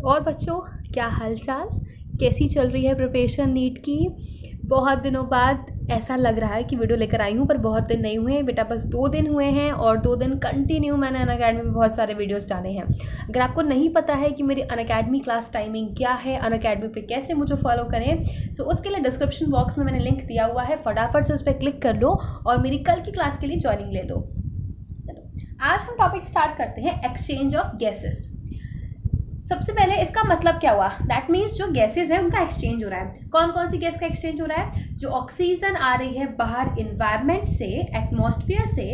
और बच्चों, क्या हालचाल, कैसी चल रही है प्रिपरेशन नीट की? बहुत दिनों बाद ऐसा लग रहा है कि वीडियो लेकर आई हूँ, पर बहुत दिन नहीं हुए हैं बेटा, बस 2 दिन हुए हैं और 2 दिन कंटिन्यू मैंने अनअकैडमी में बहुत सारे वीडियोस डाले हैं। अगर आपको नहीं पता है कि मेरी अनअकैडमी क्लास टाइमिंग क्या है, अनअकैडमी पे कैसे मुझे फॉलो करें, सो उसके लिए डिस्क्रिप्शन बॉक्स में मैंने लिंक दिया हुआ है, फटाफट से उस पर क्लिक कर लो और मेरी कल की क्लास के लिए ज्वाइनिंग ले लो। आज हम टॉपिक स्टार्ट करते हैं एक्सचेंज ऑफ गैसेस। सबसे पहले इसका मतलब क्या हुआ? दैट मीन्स जो गैसेस है उनका एक्सचेंज हो रहा है। कौन कौन सी गैस का एक्सचेंज हो रहा है? जो ऑक्सीजन आ रही है बाहर इन्वायरमेंट से, एटमॉस्फेयर से,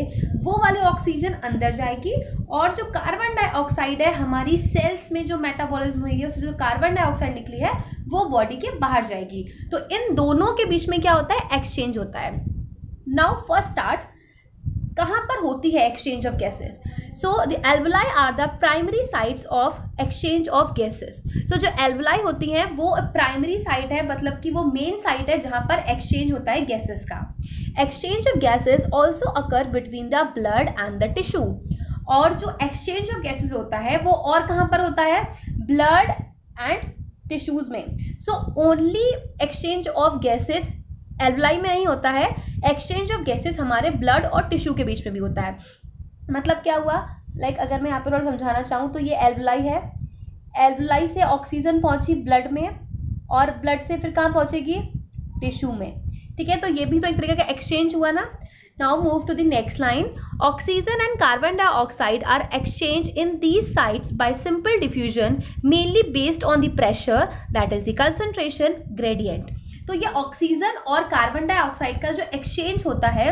वो वाली ऑक्सीजन अंदर जाएगी और जो कार्बन डाइऑक्साइड है हमारी सेल्स में जो मेटाबॉलिज्म हुई है उससे जो कार्बन डाइऑक्साइड निकली है वो बॉडी के बाहर जाएगी। तो इन दोनों के बीच में क्या होता है? एक्सचेंज होता है। नाउ फर्स्ट स्टार्ट, कहाँ पर होती है exchange of gases? So the alveoli are the primary sites of exchange of gases. So जो एल्वुलाई होती हैं वो प्राइमरी साइट है, मतलब कि वो मेन साइट है जहाँ पर एक्सचेंज होता है गैसेस का। Exchange of gases also occur between the blood and the tissue. और जो एक्सचेंज ऑफ गैसेस होता है वो और कहाँ पर होता है? ब्लड एंड टिश्यूज में। So only exchange of gases alveoli में नहीं होता है, एक्सचेंज ऑफ गैसेस हमारे ब्लड और टिश्यू के बीच में भी होता है। मतलब क्या हुआ? लाइक अगर मैं यहाँ पर और समझाना चाहूँ तो ये एल्वुलाई है, एल्वुलाई से ऑक्सीजन पहुंची ब्लड में और ब्लड से फिर कहाँ पहुंचेगी? टिश्यू में। ठीक है, तो ये भी तो एक तरीके का एक्सचेंज हुआ ना। Now move to the next line. Oxygen and carbon dioxide are exchange in these sites by simple diffusion mainly based on the pressure, that is the concentration gradient. तो ये ऑक्सीजन और कार्बन डाइऑक्साइड का जो exchange होता है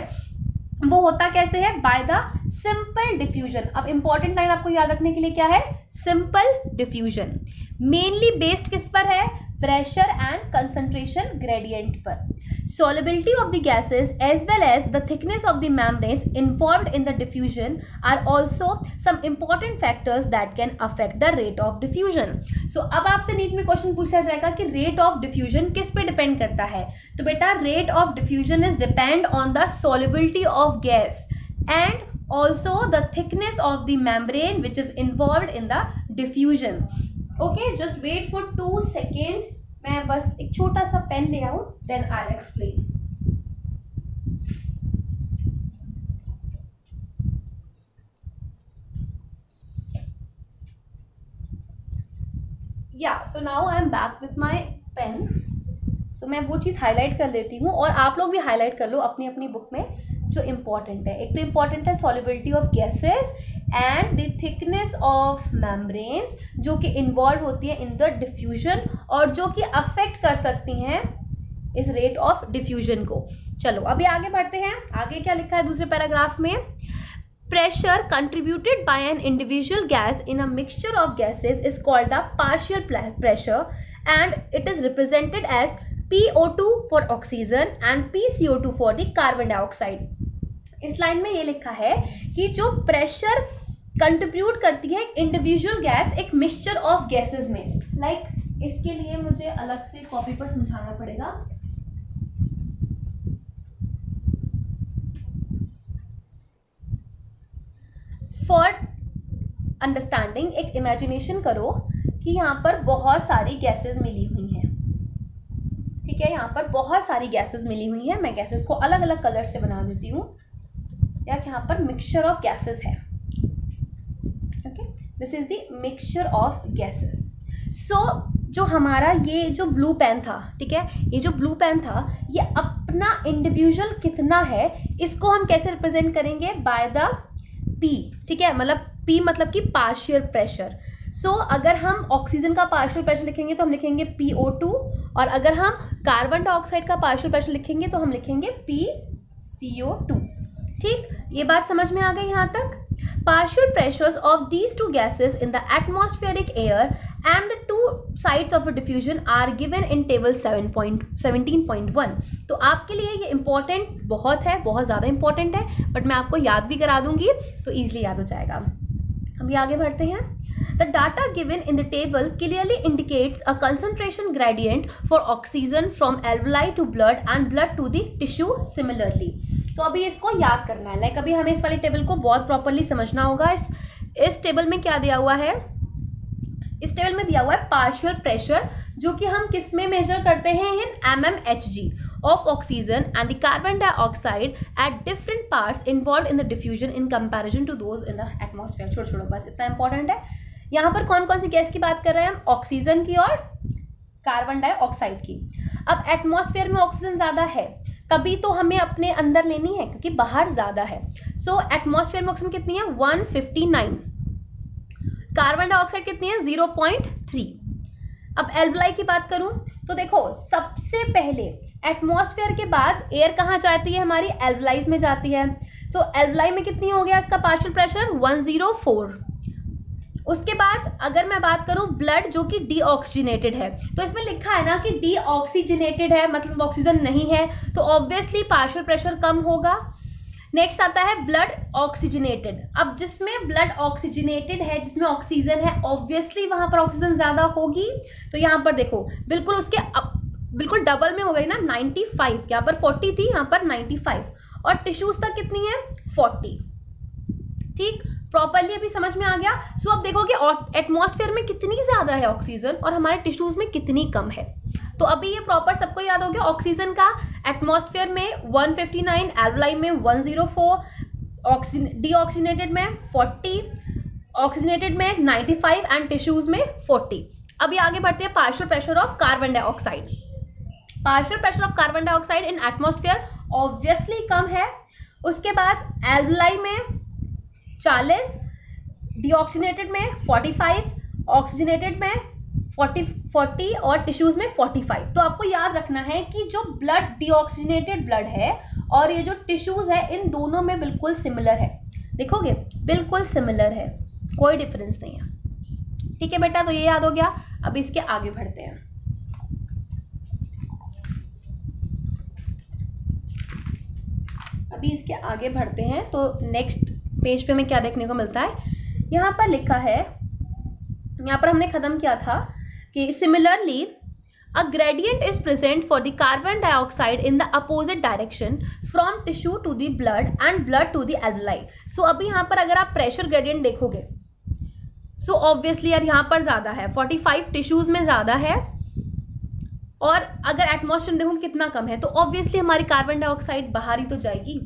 वो होता कैसे है? By the simple diffusion. अब इंपॉर्टेंट लाइन आपको याद रखने के लिए क्या है? Simple diffusion. मेनली बेस्ड किस पर है? प्रेशर एंड कंसंट्रेशन ग्रेडियंट पर। Solubility of the gases as well as the thickness of the membranes involved in the diffusion are also some important factors that can affect the rate of diffusion. So अब आपसे NEET में question पूछा जाएगा कि rate of diffusion किस पे depend करता है? तो बेटा rate of diffusion is depend on the solubility of gas and also the thickness of the membrane which is involved in the diffusion. Okay, just wait for 2 seconds. मैं बस एक छोटा सा पेन ले आऊं, then I explain. Yeah so now I am back with my pen. So मैं वो चीज़ highlight कर लेती हूँ और आप लोग भी हाईलाइट कर लो अपनी अपनी बुक में जो इम्पोर्टेंट है। एक तो इम्पोर्टेंट है solubility of gases and the thickness of membranes जो कि इन्वॉल्व होती है इन द डिफ्यूजन और जो कि अफेक्ट कर सकती हैं इस रेट ऑफ डिफ्यूजन को। चलो अभी आगे बढ़ते हैं। आगे क्या लिखा है दूसरे पैराग्राफ में? Pressure contributed by an individual gas in a mixture of gases is called the partial pressure and it is represented as PO2 for oxygen and PCO2 for the carbon dioxide. इस line में ये लिखा है कि जो pressure contribute करती है individual gas एक मिक्सचर ऑफ गैसेस में। लाइक इसके लिए मुझे अलग से कॉपी पर समझाना पड़ेगा। फॉर अंडरस्टैंडिंग एक इमेजिनेशन करो कि यहाँ पर बहुत सारी गैसेस मिली हुई हैं। ठीक है, यहाँ पर बहुत सारी गैसेस मिली हुई हैं। मैं गैसेस को अलग अलग कलर से बना देती हूँ। या यहाँ पर मिक्सचर ऑफ गैसेस है। Okay, this is the mixture of gases. So जो हमारा ये जो ब्लू पेन था, ठीक है, ये जो ब्लू पेन था ये अपना इंडिविजुअल कितना है इसको हम कैसे रिप्रेजेंट करेंगे? By the P। ठीक है, मतलब P मतलब कि पार्शियल प्रेशर। सो अगर हम ऑक्सीजन का पार्शियल प्रेशर लिखेंगे तो हम लिखेंगे PO2 और अगर हम कार्बन डाइऑक्साइड का पार्शियल प्रेशर लिखेंगे तो हम लिखेंगे PCO2। ठीक, ये बात समझ में आ गई यहाँ तक? Partial pressures of these two gases in the atmospheric air and the two sides of a diffusion are given in table 17.1। तो आपके लिए ये इम्पोर्टेंट बहुत है, बहुत ज़्यादा इम्पोर्टेंट है, बट मैं आपको याद भी करा दूंगी तो ईजिली याद हो जाएगा। अभी आगे बढ़ते हैं। The data given in the table clearly indicates a concentration gradient for oxygen from alveoli to blood and blood to the tissue similarly। तो अभी इसको याद करना है। लाइक अभी हमें इस वाली टेबल को बहुत प्रॉपरली समझना होगा। इस टेबल में क्या दिया हुआ है? इस टेबल में दिया हुआ है पार्शियल प्रेशर, जो कि हम किस में मेजर करते हैं, इन mmHg of oxygen and the carbon dioxide at different parts involved in the diffusion in comparison to those in the atmosphere। छोड़ो बस इतना इंपॉर्टेंट है। यहाँ पर कौन कौन सी गैस की बात कर रहे हैं हम, ऑक्सीजन की और कार्बन डाइऑक्साइड की। अब एटमॉस्फेयर में ऑक्सीजन ज़्यादा है, तभी तो हमें अपने अंदर लेनी है क्योंकि बाहर ज़्यादा है। सो एटमॉस्फेयर में ऑक्सीजन कितनी है, 159। कार्बन डाइऑक्साइड कितनी है, 0.3। अब एल्वलाई की बात करूं तो देखो, सबसे पहले एटमॉस्फेयर के बाद एयर कहाँ जाती है हमारी, एल्वलाइज में जाती है। तो एल्वलाई में कितनी हो गया इसका पार्शियल प्रेशर, 104। उसके बाद अगर मैं बात करूं ब्लड जो कि डीऑक्सीजनेटेड है, तो इसमें लिखा है ना कि डीऑक्सीजनेटेड है, मतलब ऑक्सीजन नहीं है, तो ऑब्वियसली पार्शियल प्रेशर कम होगा। नेक्स्ट आता है ब्लड ऑक्सीजनेटेड। अब जिसमें ब्लड ऑक्सीजनेटेड है, जिसमें ऑक्सीजन है, ऑब्वियसली वहां पर ऑक्सीजन ज्यादा होगी। तो यहाँ पर देखो बिल्कुल उसके बिल्कुल डबल में हो गई ना, 95। यहाँ पर 40 थी, यहाँ पर 95। और टिश्यूज तक कितनी है, 40। ठीक, प्रॉपरली अभी समझ में आ गया। सो अब देखो कि एटमॉस्फेयर में कितनी ज्यादा है ऑक्सीजन और हमारे टिश्यूज में कितनी कम है। तो अभी ये प्रॉपर सबको याद हो गया। ऑक्सीजन का एटमॉस्फेयर में 159, एल्वलाई में 104, डीऑक्सीजनेटेड में 40, ऑक्सीजनेटेड में 95 एंड टिश्यूज में 40। अभी आगे बढ़ते हैं partial pressure of carbon dioxide. Partial pressure of carbon dioxide in atmosphere obviously कम है। उसके बाद एल्वलाई में 40, डीऑक्सीजनेटेड में 45, ऑक्सीजनेटेड में 40 और टिश्यूज में 45। तो आपको याद रखना है कि जो ब्लड डीऑक्सीजनेटेड ब्लड है और ये जो टिश्यूज है, इन दोनों में बिल्कुल सिमिलर है। देखोगे बिल्कुल सिमिलर है, कोई डिफरेंस नहीं है। ठीक है बेटा, तो ये याद हो गया। अब इसके आगे बढ़ते हैं। अभी इसके आगे बढ़ते हैं तो नेक्स्ट पेज पे हमें क्या देखने को मिलता है, यहाँ पर लिखा है, यहाँ पर हमने खत्म किया था कि similarly uh gradient is present for the carbon dioxide in the opposite direction from tissue to the blood and blood to the alveoli. So अभी यहाँ पर अगर आप प्रेशर ग्रेडियंट देखोगे, सो ऑब्वियसली यार यहाँ पर ज्यादा है, 45 टिश्यूज में ज्यादा है, और अगर एटमॉस्फेयर देखो कितना कम है, तो ऑब्वियसली हमारी कार्बन डाइऑक्साइड बाहर ही तो जाएगी।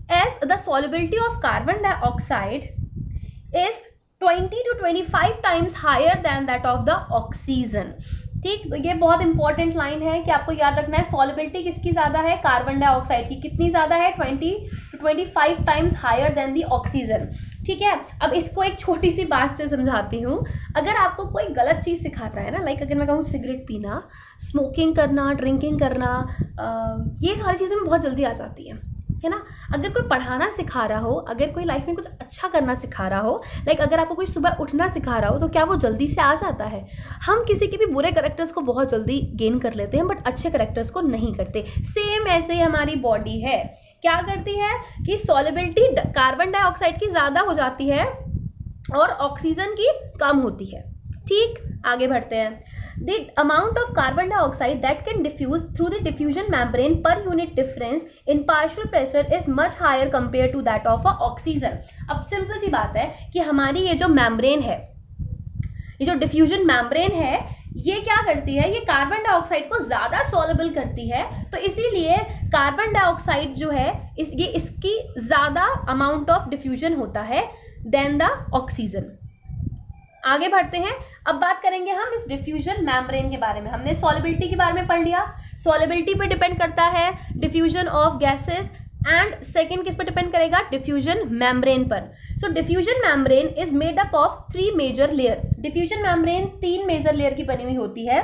As the solubility of carbon dioxide is 20 to 25 times higher than that of the oxygen। ठीक, तो ये बहुत इंपॉर्टेंट लाइन है कि आपको याद रखना है, सॉल्युबिलिटी किसकी ज्यादा है, कार्बन डाइऑक्साइड की। कितनी ज्यादा है, 20 to 25 times higher than the oxygen. ठीक है, अब इसको एक छोटी सी बात से समझाती हूँ। अगर आपको कोई गलत चीज़ सिखाता है ना, लाइक अगर मैं कहूँ सिगरेट पीना, स्मोकिंग करना, ड्रिंकिंग करना, ये सारी चीज़ें बहुत जल्दी आ जाती हैं, है ना। अगर कोई पढ़ाना सिखा रहा हो, अगर कोई लाइफ में कुछ अच्छा करना सिखा रहा हो, लाइक अगर आपको कोई सुबह उठना सिखा रहा हो, तो क्या वो जल्दी से आ जाता है। हम किसी के भी बुरे कैरेक्टर्स को बहुत जल्दी गेन कर लेते हैं, बट अच्छे कैरेक्टर्स को नहीं करते। सेम ऐसे ही हमारी बॉडी है, क्या करती है कि सॉल्युबिलिटी कार्बन डाइऑक्साइड की ज़्यादा हो जाती है और ऑक्सीजन की कम होती है। ठीक, आगे बढ़ते हैं। The amount of carbon dioxide that can diffuse through the diffusion membrane per unit difference in partial pressure is much higher compared to that of a oxygen। अब सिंपल सी बात है कि हमारी ये जो मेम्ब्रेन है, ये जो डिफ्यूजन मेम्ब्रेन है, ये क्या करती है, ये कार्बन डाइऑक्साइड को ज़्यादा सॉल्युबल करती है। तो इसीलिए कार्बन डाइऑक्साइड जो है इसकी ज़्यादा अमाउंट ऑफ डिफ्यूजन होता है देन द ऑक्सीजन। आगे बढ़ते हैं। अब बात करेंगे हम इस डिफ्यूजन मेम्ब्रेन के बारे में। हमने सॉल्युबिलिटी के बारे में पढ़ लिया, सॉल्युबिलिटी पे डिपेंड करता है diffusion of gases, and second किस पर डिपेंड करेगा, डिफ्यूजन मेम्ब्रेन पर। So diffusion membrane is made up of 3 major layer. Diffusion membrane 3 major layer की बनी हुई होती है।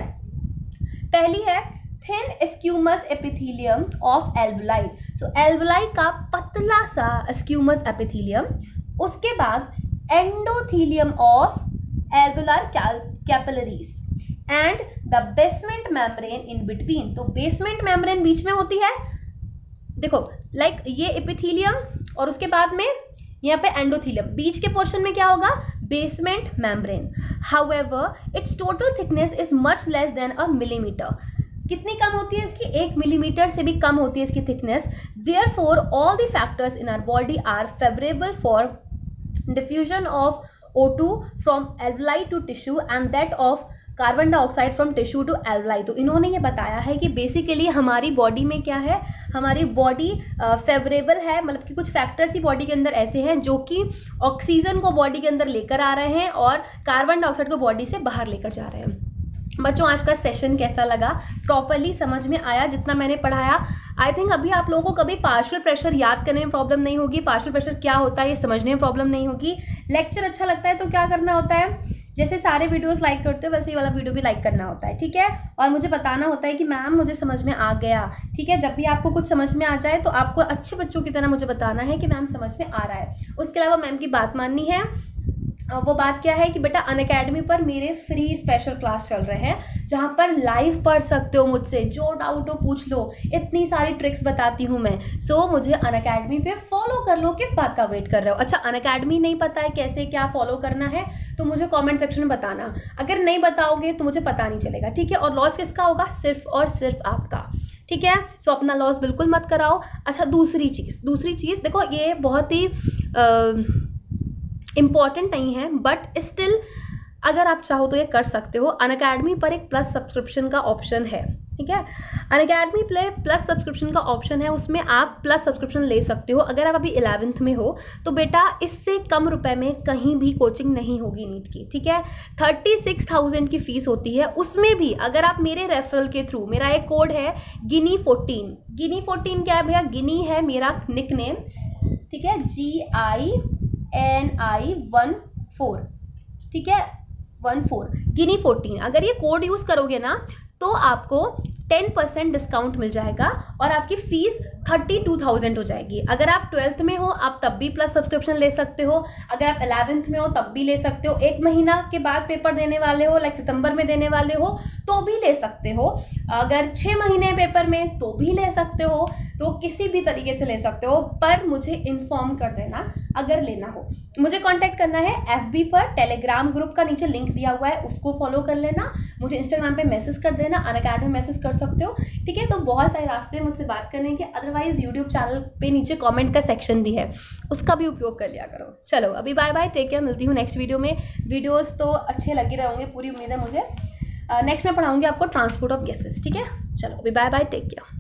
पहली है thin squamous epithelium of alveoli. So alveoli का पतला सा स्क्यूमस एपिथेलियम। उसके बाद endothelium of alveolar capillaries and the basement membrane in between। तो basement membrane बीच में होती है, देखो लाइक ये एपिथेलियम और उसके बाद में यहाँ पे एंडोथेलियम, बीच के पोर्शन में क्या होगा, basement membrane. However it's total thickness is much less than a millimetre. कितनी कम होती है इसकी, 1 मिलीमीटर से भी कम होती है इसकी thickness. Therefore all the factors in our body are favourable for diffusion of O2 from alveoli to tissue and that of carbon dioxide from tissue to alveoli. तो इन्होंने ये बताया है कि बेसिकली हमारी बॉडी में क्या है, हमारी बॉडी फेवरेबल है, मतलब कि कुछ फैक्टर्स ही बॉडी के अंदर ऐसे हैं जो कि ऑक्सीजन को बॉडी के अंदर लेकर आ रहे हैं और कार्बन डाइऑक्साइड को बॉडी से बाहर लेकर जा रहे हैं। बच्चों आज का सेशन कैसा लगा, प्रॉपरली समझ में आया जितना मैंने पढ़ाया? आई थिंक अभी आप लोगों को कभी पार्शियल प्रेशर याद करने में प्रॉब्लम नहीं होगी, पार्शियल प्रेशर क्या होता है ये समझने में प्रॉब्लम नहीं होगी। लेक्चर अच्छा लगता है तो क्या करना होता है, जैसे सारे वीडियोस लाइक करते हो वैसे ही वाला वीडियो भी लाइक करना होता है, ठीक है। और मुझे बताना होता है कि मैम मुझे समझ में आ गया, ठीक है। जब भी आपको कुछ समझ में आ जाए तो आपको अच्छे बच्चों की तरह मुझे बताना है कि मैम समझ में आ रहा है। उसके अलावा मैम की बात माननी है। वो बात क्या है कि बेटा अनअकैडमी पर मेरे फ्री स्पेशल क्लास चल रहे हैं जहाँ पर लाइव पढ़ सकते हो मुझसे, जो डाउट हो पूछ लो, इतनी सारी ट्रिक्स बताती हूँ मैं। सो मुझे अनअकैडमी पे फॉलो कर लो, किस बात का वेट कर रहे हो? अच्छा अनअकैडमी नहीं पता है कैसे क्या फॉलो करना है तो मुझे कॉमेंट सेक्शन में बताना, अगर नहीं बताओगे तो मुझे पता नहीं चलेगा, ठीक है। और लॉस किसका होगा? सिर्फ और सिर्फ आपका, ठीक है। सो अपना लॉस बिल्कुल मत कराओ। अच्छा दूसरी चीज़ देखो, ये बहुत ही इम्पॉर्टेंट नहीं है बट स्टिल अगर आप चाहो तो ये कर सकते हो। अनअकैडमी पर एक प्लस सब्सक्रिप्शन का ऑप्शन है, ठीक है। अनअकैडमी प्लस सब्सक्रिप्शन का ऑप्शन है, उसमें आप प्लस सब्सक्रिप्शन ले सकते हो। अगर आप अभी 11th में हो तो बेटा इससे कम रुपए में कहीं भी कोचिंग नहीं होगी नीट की, ठीक है। 36,000 की फीस होती है, उसमें भी अगर आप मेरे रेफरल के थ्रू, मेरा एक कोड है गिनी14। गिनी14 क्या है भैया? गिनी है मेरा निक नेम, ठीक है, GINI14, ठीक है, 14 गिनी14। अगर ये कोड यूज़ करोगे ना तो आपको 10% डिस्काउंट मिल जाएगा और आपकी फीस 32,000 हो जाएगी। अगर आप 12th में हो आप तब भी प्लस सब्सक्रिप्शन ले सकते हो, अगर आप 11th में हो तब भी ले सकते हो, 1 महीना के बाद पेपर देने वाले हो, लाइक सितंबर में देने वाले हो तो भी ले सकते हो, अगर 6 महीने पेपर में तो भी ले सकते हो, तो किसी भी तरीके से ले सकते हो। पर मुझे इन्फॉर्म कर देना अगर लेना हो। मुझे कांटेक्ट करना है FB पर, टेलीग्राम ग्रुप का नीचे लिंक दिया हुआ है उसको फॉलो कर लेना, मुझे इंस्टाग्राम पे मैसेज कर देना, अनअकैडमी मैसेज कर सकते हो, ठीक है। तो बहुत सारे रास्ते हैं मुझसे बात करने के। अदरवाइज यूट्यूब चैनल पे नीचे कमेंट का सेक्शन भी है, उसका भी उपयोग कर लिया करो। चलो अभी बाय बाय, टेक केयर, मिलती हूँ नेक्स्ट वीडियो में। वीडियोस तो अच्छे लगे रहेंगे, पूरी उम्मीद है मुझे। नेक्स्ट में पढ़ाऊंगी आपको ट्रांसपोर्ट ऑफ गैसेस, ठीक है। चलो अभी बाय बाय, टेक केयर।